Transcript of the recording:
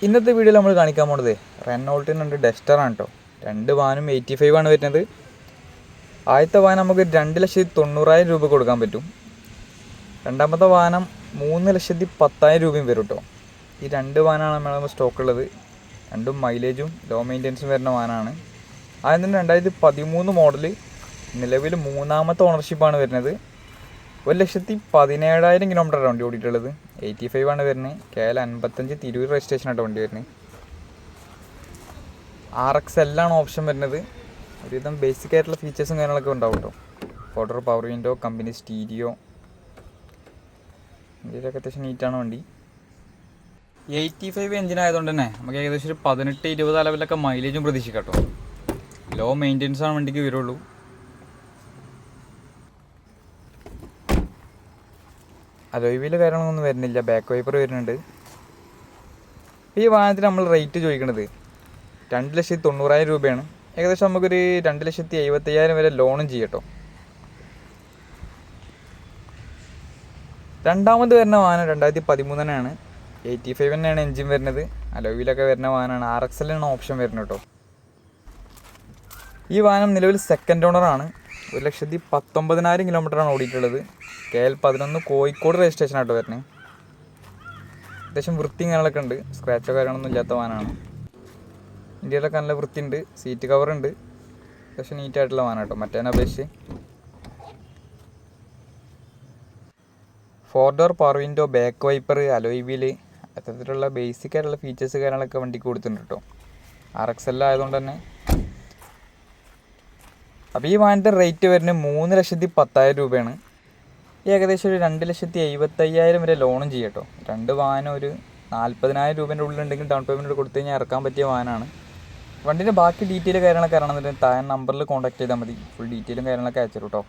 ഇന്നത്തെ വീഡിയോയിൽ നമ്മൾ കാണിക്കാൻ പോണത് റെനോൾട്ടിന് 2 ഡസ്റ്ററാണ് കേട്ടോ. 2 വാനും 85 ആണ് വരുന്നത്. ആദ്യത്തെ വാഹനം നമുക്ക് 2,90,000 രൂപ കൊടുക്കാൻ പറ്റും. രണ്ടാമത്തെ വാഹനം 3,10,000 രൂപയും വരും കേട്ടോ. ഈ 2 വാനാണ് നമ്മൾ സ്റ്റോക്കുള്ളത്. രണ്ടും മൈലേജും ലോ മെയിൻ്റെനൻസും വരുന്ന വാനാണ്. ആദ്യം തന്നെ 2013 മോഡൽ, നിലവിൽ 3ാമത്തെ ഓണർഷിപ്പാണ് വരുന്നത്. 1,17,000 കിലോമീറ്ററാണ് വണ്ടി ഓടിയിട്ടുള്ളത്. 85 ആണ് വരുന്നത്. KL 55 തിരൂർ രജിസ്ട്രേഷനായിട്ട് വണ്ടി വരുന്നത്. RXL ആണ് ഓപ്ഷൻ വരുന്നത്. ഒരുവിധം ബേസിക് ആയിട്ടുള്ള ഫീച്ചേഴ്സും കാര്യങ്ങളൊക്കെ ഉണ്ടാവും കേട്ടോ. ഫോർഡർ, പവർ വിൻഡോ, കമ്പനി സ്റ്റീരിയോ, ഇതിലൊക്കെ അത്യാവശ്യം നീറ്റാണ് വണ്ടി. 85 എഞ്ചിൻ ആയതുകൊണ്ട് തന്നെ നമുക്ക് ഏകദേശം ഒരു 18-20 ലെവലൊക്കെ മൈലേജും പ്രതീക്ഷിക്കാം കേട്ടോ. ലോ മെയിൻ്റെനൻസ് ആണ് വണ്ടിക്ക് വരുള്ളൂ. അലോയ് വീല് കാര്യങ്ങളൊന്നും വരുന്നില്ല. ബാക്ക് വൈപ്പർ വരുന്നുണ്ട്. ഈ വാഹനത്തിന് നമ്മൾ റേറ്റ് ചോദിക്കുന്നത് 2,90,000 രൂപയാണ്. ഏകദേശം നമുക്കൊരു 2,70,000 വരെ ലോണും ചെയ്യാം കേട്ടോ. രണ്ടാമത് വരുന്ന വാഹനം 2013 തന്നെയാണ്. 85 തന്നെയാണ് എൻജിൻ വരുന്നത്. അലോയ് വീലൊക്കെ വരുന്ന വാഹനമാണ്. RXL ആണ് ഓപ്ഷൻ വരുന്നത് കേട്ടോ. ഈ വാഹനം നിലവിൽ സെക്കൻഡ് ഓണറാണ്. 1,19,000 കിലോമീറ്ററാണ് ഓടിയിട്ടുള്ളത്. KL 11 കോഴിക്കോട് രജിസ്ട്രേഷനായിട്ട് വരുന്നത്. അത്യാവശ്യം വൃത്തിയും കാര്യങ്ങളൊക്കെ ഉണ്ട്. സ്ക്രാച്ചോ കാര്യങ്ങളൊന്നും ഇല്ലാത്ത വാഹനമാണ്. ഇന്ത്യയിലൊക്കെ നല്ല വൃത്തിയുണ്ട്. സീറ്റ് കവറുണ്ട്. അത്യാവശ്യം നീറ്റായിട്ടുള്ള വാഹനം കേട്ടോ മറ്റേതിനെ അപേക്ഷിച്ച്. 4 door power window, back wiper, alloy wheel, അത്തരത്തിലുള്ള ബേസിക് ആയിട്ടുള്ള ഫീച്ചേഴ്സ് കാര്യങ്ങളൊക്കെ വണ്ടിക്ക് കൊടുത്തിട്ടുണ്ട് കേട്ടോ. RXL ആയതുകൊണ്ട് തന്നെ. അപ്പോൾ ഈ വാഹനത്തിൻ്റെ റേറ്റ് വരുന്നത് 3,10,000 രൂപയാണ്. ഏകദേശം ഒരു 2,70,000 വരെ ലോണും ചെയ്യാം കേട്ടോ. 2 വാഹനം ഒരു 40,000 രൂപേൻ്റെ ഉള്ളിലുണ്ടെങ്കിൽ ഡൗൺ പേയ്മെൻറ്റ് കൊടുത്തു കഴിഞ്ഞാൽ ഇറക്കാൻ പറ്റിയ വാഹനമാണ്. വണ്ടിൻ്റെ ബാക്കി ഡീറ്റെയിൽ കാര്യങ്ങളൊക്കെ അറിയണമെന്നുണ്ടെങ്കിൽ താഴെ നമ്പറിൽ കോൺടാക്ട് ചെയ്താൽ മതി. ഫുൾ ഡീറ്റെയിലും കാര്യങ്ങളൊക്കെ അയച്ചു കേട്ടോ.